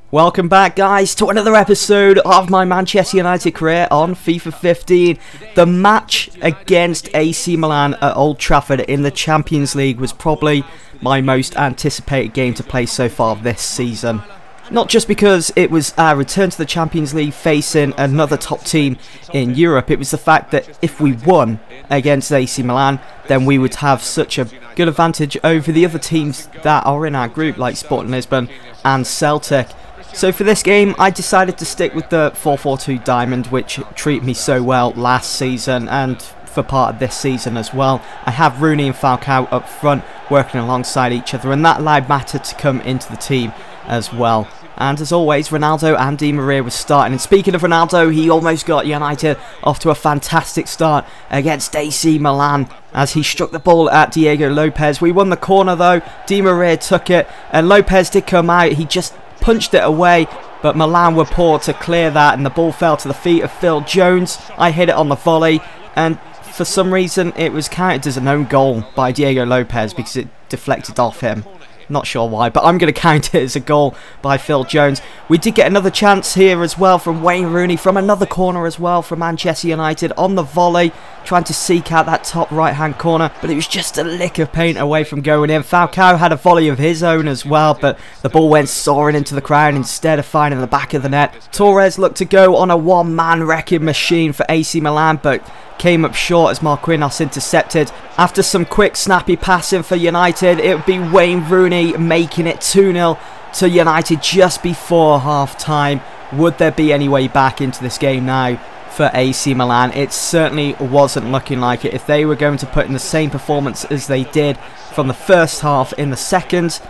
Welcome back, guys, to another episode of my Manchester United career on FIFA 15. The match against AC Milan at Old Trafford in the Champions League was probably my most anticipated game to play so far this season. Not just because it was our return to the Champions League facing another top team in Europe, it was the fact that if we won against AC Milan, then we would have such a good advantage over the other teams that are in our group, like Sporting Lisbon and Celtic. So for this game, I decided to stick with the 4-4-2 diamond, which treated me so well last season and for part of this season as well. I have Rooney and Falcao up front working alongside each other, and that allowed Mata to come into the team as well. And as always, Ronaldo and Di Maria was starting. And speaking of Ronaldo, he almost got United off to a fantastic start against AC Milan as he struck the ball at Diego Lopez. We won the corner though, Di Maria took it, and Lopez did come out. He just punched it away, but Milan were poor to clear that, and the ball fell to the feet of Phil Jones. I hit it on the volley, and for some reason it was counted as an own goal by Diego Lopez because it deflected off him. Not sure why, but I'm going to count it as a goal by Phil Jones. We did get another chance here as well from Wayne Rooney from another corner as well from Manchester United on the volley, trying to seek out that top right hand corner, but it was just a lick of paint away from going in. Falcao had a volley of his own as well, but the ball went soaring into the crowd instead of finding the back of the net. Torres looked to go on a one-man wrecking machine for AC Milan, but came up short as Marquinhos intercepted. After some quick snappy passing for United, it would be Wayne Rooney making it 2-0 to United just before half time. Would there be any way back into this game now for AC Milan? It certainly wasn't looking like it. If they were going to put in the same performance as they did from the first half in the second,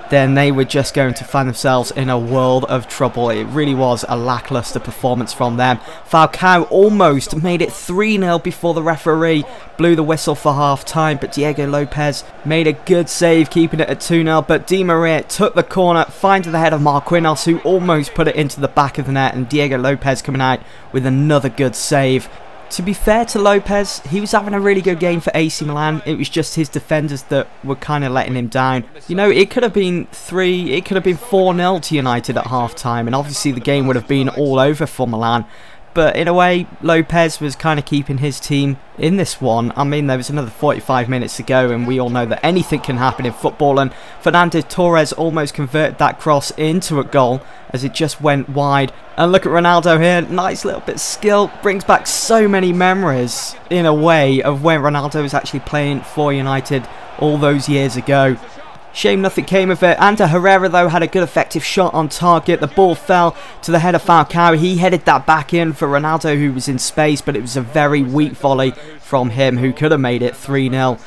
then they were just going to find themselves in a world of trouble. It really was a lackluster performance from them. Falcao almost made it 3-0 before the referee blew the whistle for half time, but Diego Lopez made a good save keeping it at 2-0, but Di Maria took the corner, finding the head of Marquinhos, who almost put it into the back of the net, and Diego Lopez coming out with another good save. To be fair to Lopez, he was having a really good game for AC Milan. It was just his defenders that were kind of letting him down. You know, it could have been 4-0 to United at half time, and obviously the game would have been all over for Milan. But in a way, Lopez was kind of keeping his team in this one. I mean, there was another 45 minutes to go, and we all know that anything can happen in football, and Fernando Torres almost converted that cross into a goal as it just went wide. And look at Ronaldo here, nice little bit of skill, brings back so many memories in a way of when Ronaldo was actually playing for United all those years ago. Shame nothing came of it. Ander Herrera though had a good effective shot on target. The ball fell to the head of Falcao. He headed that back in for Ronaldo, who was in space, but it was a very weak volley from him, who could have made it 3-0.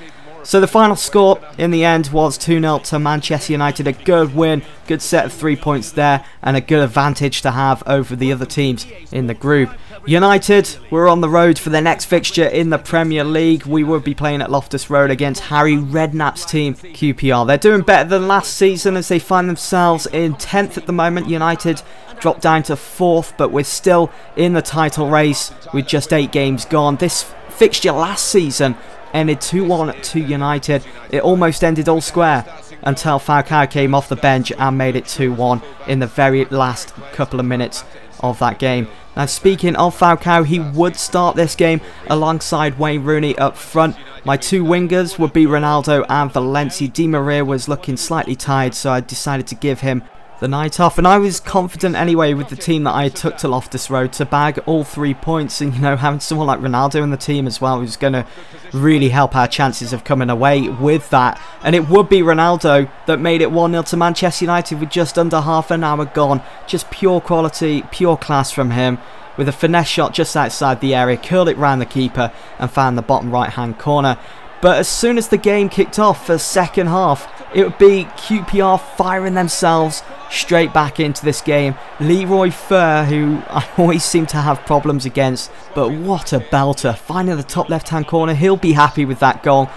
So the final score in the end was 2-0 to Manchester United. A good win, good set of 3 points there, and a good advantage to have over the other teams in the group. United were on the road for their next fixture in the Premier League. We will be playing at Loftus Road against Harry Redknapp's team, QPR. They're doing better than last season as they find themselves in 10th at the moment. United dropped down to 4th, but we're still in the title race with just 8 games gone. This fixture last season ended 2-1 to United. It almost ended all square until Falcao came off the bench and made it 2-1 in the very last couple of minutes of that game. Now, speaking of Falcao, he would start this game alongside Wayne Rooney up front. My two wingers would be Ronaldo and Valencia. Di Maria was looking slightly tired, so I decided to give him the night off, and I was confident anyway with the team that I took to Loftus Road to bag all 3 points, and you know, having someone like Ronaldo in the team as well was going to really help our chances of coming away with that. And it would be Ronaldo that made it 1-0 to Manchester United with just under half an hour gone. Just pure quality, pure class from him, with a finesse shot just outside the area, curled it round the keeper and found the bottom right hand corner. But as soon as the game kicked off for second half, it would be QPR firing themselves straight back into this game. Leroy Fer, who I always seem to have problems against, but what a belter. Finding the top left hand corner, he'll be happy with that goal.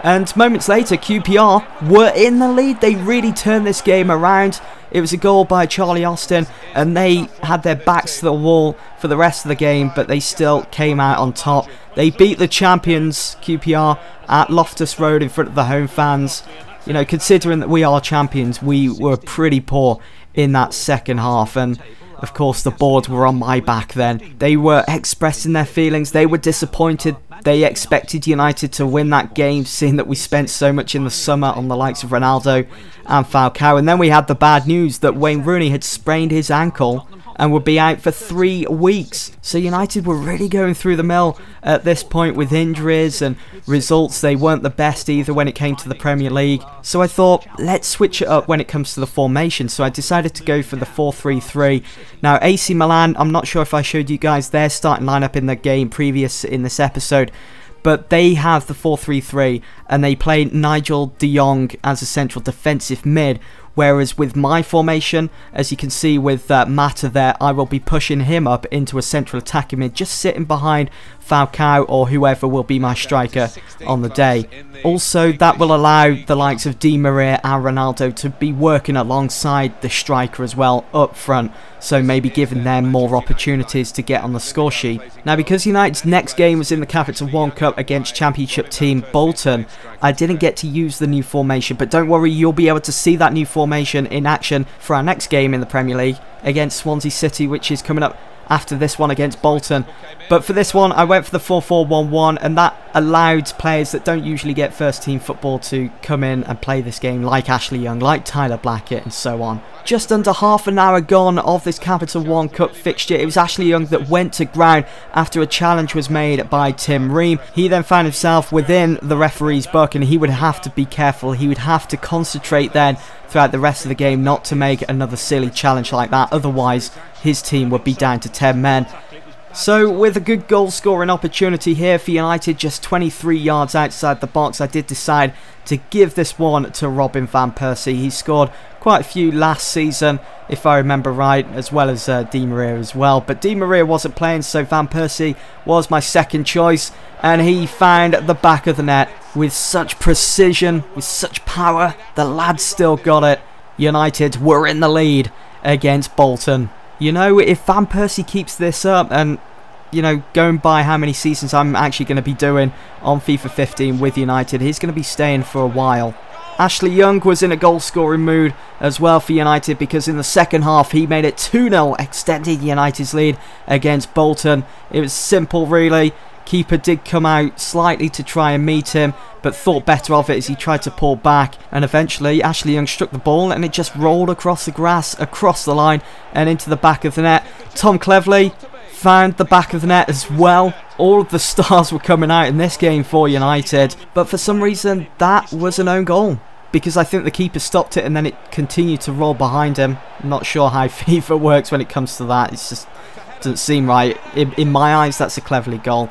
And moments later, QPR were in the lead. They really turned this game around. It was a goal by Charlie Austin, and they had their backs to the wall for the rest of the game, but they still came out on top. They beat the champions, QPR, at Loftus Road in front of the home fans. You know, considering that we are champions, we were pretty poor in that second half, and of course the boards were on my back then. They were expressing their feelings, they were disappointed, they expected United to win that game, seeing that we spent so much in the summer on the likes of Ronaldo and Falcao. And then we had the bad news that Wayne Rooney had sprained his ankle and would be out for 3 weeks. So United were really going through the mill at this point with injuries and results. They weren't the best either when it came to the Premier League. So I thought, let's switch it up when it comes to the formation. So I decided to go for the 4-3-3. Now AC Milan, I'm not sure if I showed you guys their starting lineup in the game previous in this episode, but they have the 4-3-3 and they play Nigel de Jong as a central defensive mid. Whereas with my formation, as you can see with Mata there, I will be pushing him up into a central attacking mid, just sitting behind Falcao or whoever will be my striker on the day. Also, that will allow the likes of Di Maria and Ronaldo to be working alongside the striker as well up front, so maybe giving them more opportunities to get on the score sheet. Now, because United's next game was in the Capital One Cup against Championship team Bolton, I didn't get to use the new formation, but don't worry, you'll be able to see that new formation in action for our next game in the Premier League against Swansea City, which is coming up after this one against Bolton. But for this one, I went for the 4-4-1-1, and that allowed players that don't usually get first team football to come in and play this game, like Ashley Young, like Tyler Blackett, and so on. Just under half an hour gone of this Capital One Cup fixture. It was Ashley Young that went to ground after a challenge was made by Tim Ream. He then found himself within the referee's book, and he would have to be careful. He would have to concentrate then throughout the rest of the game not to make another silly challenge like that. Otherwise, his team would be down to 10 men. So with a good goal scoring opportunity here for United, just 23 yards outside the box, I did decide to give this one to Robin van Persie. He scored quite a few last season, if I remember right, as well as Di Maria as well. But Di Maria wasn't playing, so Van Persie was my second choice, and he found the back of the net with such precision, with such power. The lad still got it. United were in the lead against Bolton. You know, if Van Persie keeps this up, and you know, going by how many seasons I'm actually going to be doing on FIFA 15 with United, he's going to be staying for a while. Ashley Young was in a goal scoring mood as well for United, because in the second half he made it 2-0, extending United's lead against Bolton. It was simple really. Keeper did come out slightly to try and meet him, but thought better of it as he tried to pull back, and eventually Ashley Young struck the ball and it just rolled across the grass, across the line and into the back of the net. Tom Cleverley found the back of the net as well. All of the stars were coming out in this game for United, but for some reason that was an own goal, because I think the keeper stopped it and then it continued to roll behind him. I'm not sure how FIFA works when it comes to that. It just doesn't seem right. In my eyes, that's a Cleverley goal.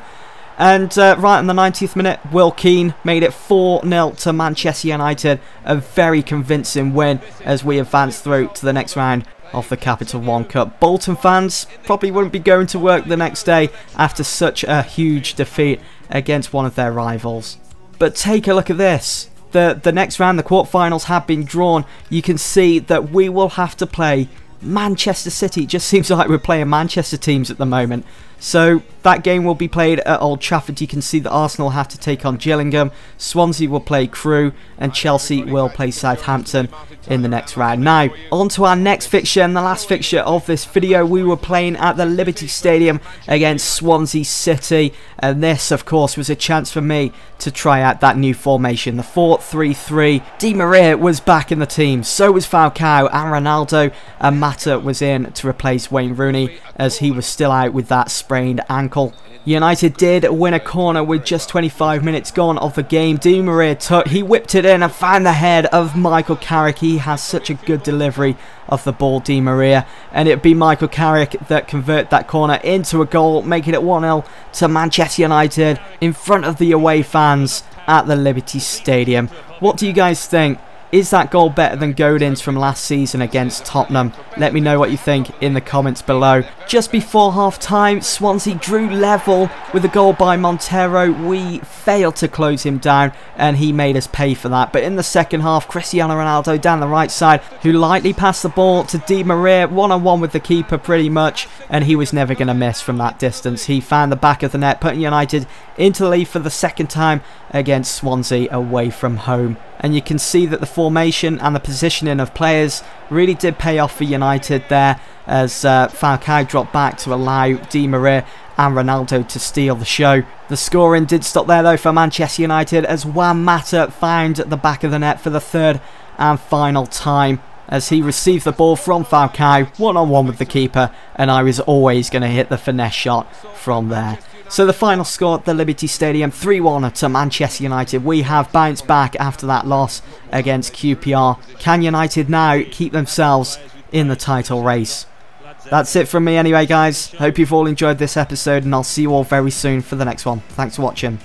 And right in the 90th minute, Will Keane made it 4-0 to Manchester United. A very convincing win as we advance through to the next round of the Capital One Cup. Bolton fans probably wouldn't be going to work the next day after such a huge defeat against one of their rivals. But take a look at this. The next round, the quarterfinals have been drawn. You can see that we will have to play Manchester City. It just seems like we're playing Manchester teams at the moment. So that game will be played at Old Trafford. You can see that Arsenal have to take on Gillingham, Swansea will play Crewe, and Chelsea will play Southampton in the next round. Now, on to our next fixture, and the last fixture of this video. We were playing at the Liberty Stadium against Swansea City, and this, of course, was a chance for me to try out that new formation, the 4-3-3. Di Maria was back in the team, so was Falcao and Ronaldo, and Mata was in to replace Wayne Rooney, as he was still out with that sprained ankle. United did win a corner with just 25 minutes gone of the game. Di Maria he whipped it in and found the head of Michael Carrick. He has such a good delivery of the ball, Di Maria, and it'd be Michael Carrick that converted that corner into a goal, making it 1-0 to Manchester United in front of the away fans at the Liberty Stadium. What do you guys think? Is that goal better than Godin's from last season against Tottenham? Let me know what you think in the comments below. Just before half time, Swansea drew level with a goal by Montero. We failed to close him down and he made us pay for that. But in the second half, Cristiano Ronaldo down the right side, who lightly passed the ball to Di Maria, one-on-one with the keeper pretty much, and he was never going to miss from that distance. He found the back of the net, putting United into the lead for the second time against Swansea away from home. and you can see that the formation and the positioning of players really did pay off for United there, as Falcao dropped back to allow Di Maria and Ronaldo to steal the show. The scoring did stop there though for Manchester United, as Juan Mata found the back of the net for the third and final time, as he received the ball from Falcao one-on-one with the keeper, and I was always going to hit the finesse shot from there. So the final score at the Liberty Stadium, 3-1 to Manchester United. We have bounced back after that loss against QPR. Can United now keep themselves in the title race? That's it from me anyway, guys. Hope you've all enjoyed this episode, and I'll see you all very soon for the next one. Thanks for watching.